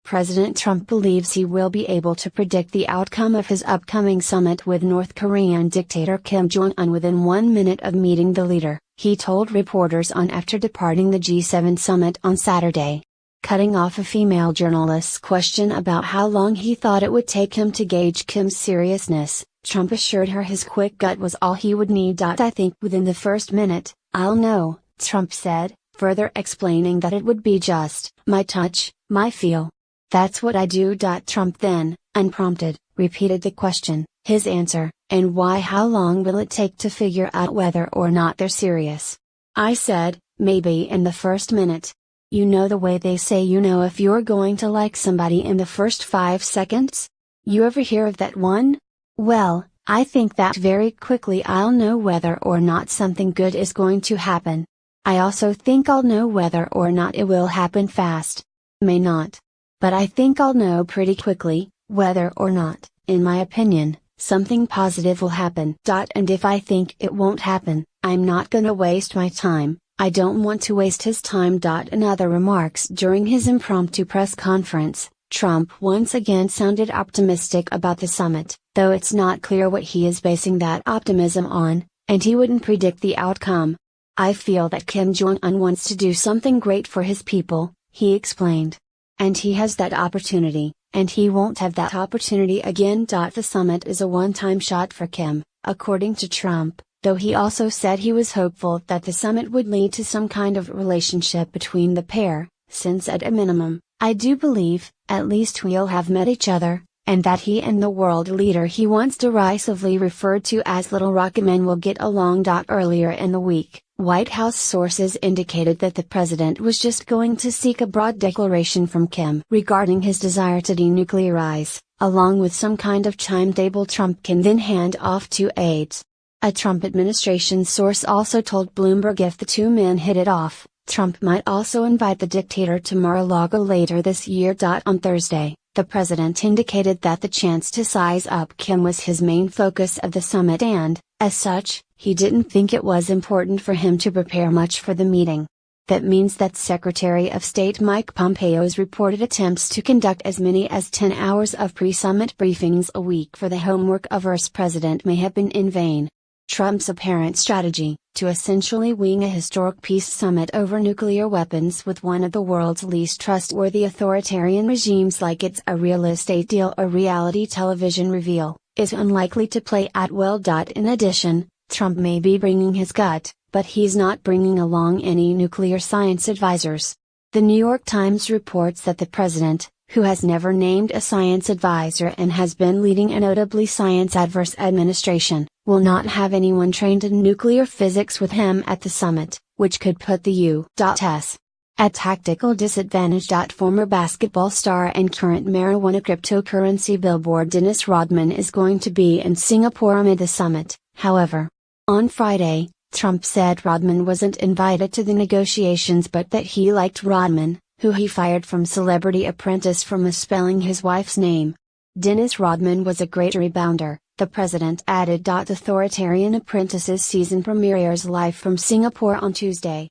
President Trump believes he will be able to predict the outcome of his upcoming summit with North Korean dictator Kim Jong-un within 1 minute of meeting the leader, he told reporters on after departing the G7 summit on Saturday. Cutting off a female journalist's question about how long he thought it would take him to gauge Kim's seriousness, Trump assured her his quick gut was all he would need. "I think within the first minute, I'll know," Trump said, further explaining that it would be just my touch, my feel. "That's what I do." Trump then, unprompted, repeated the question, his answer, "And why? How long will it take to figure out whether or not they're serious?" "I said, maybe in the first minute. You know the way they say you know if you're going to like somebody in the first 5 seconds? You ever hear of that one? Well, I think that very quickly I'll know whether or not something good is going to happen. I also think I'll know whether or not it will happen fast. May not. But I think I'll know pretty quickly, whether or not, in my opinion, something positive will happen. And if I think it won't happen, I'm not gonna waste my time. I don't want to waste his time." In other remarks during his impromptu press conference, Trump once again sounded optimistic about the summit, though it's not clear what he is basing that optimism on, and he wouldn't predict the outcome. "I feel that Kim Jong-un wants to do something great for his people," he explained. "And he has that opportunity, and he won't have that opportunity again." The summit is a one-time shot for Kim, according to Trump, though he also said he was hopeful that the summit would lead to some kind of relationship between the pair, since at a minimum, "I do believe, at least we'll have met each other, and that he and the world leader he once derisively referred to as Little Rocket Man will get along." Earlier in the week, White House sources indicated that the president was just going to seek a broad declaration from Kim regarding his desire to denuclearize, along with some kind of timetable Trump can then hand off to aides. A Trump administration source also told Bloomberg if the two men hit it off, Trump might also invite the dictator to Mar-a-Lago later this year. On Thursday, the president indicated that the chance to size up Kim was his main focus of the summit and, as such, he didn't think it was important for him to prepare much for the meeting. That means that Secretary of State Mike Pompeo's reported attempts to conduct as many as 10 hours of pre-summit briefings a week for the homework of Vice President may have been in vain. Trump's apparent strategy, to essentially wing a historic peace summit over nuclear weapons with one of the world's least trustworthy authoritarian regimes like it's a real estate deal or reality television reveal, is unlikely to play out well. In addition, Trump may be bringing his gut, but he's not bringing along any nuclear science advisors. The New York Times reports that the president, who has never named a science advisor and has been leading a notably science-adverse administration, will not have anyone trained in nuclear physics with him at the summit, which could put the U.S. at tactical disadvantage. Former basketball star and current marijuana cryptocurrency billboard Dennis Rodman is going to be in Singapore amid the summit, however. On Friday, Trump said Rodman wasn't invited to the negotiations but that he liked Rodman, who he fired from Celebrity Apprentice for misspelling his wife's name. Dennis Rodman was a great rebounder, the president added. Authoritarian Apprentice's season premieres live from Singapore on Tuesday.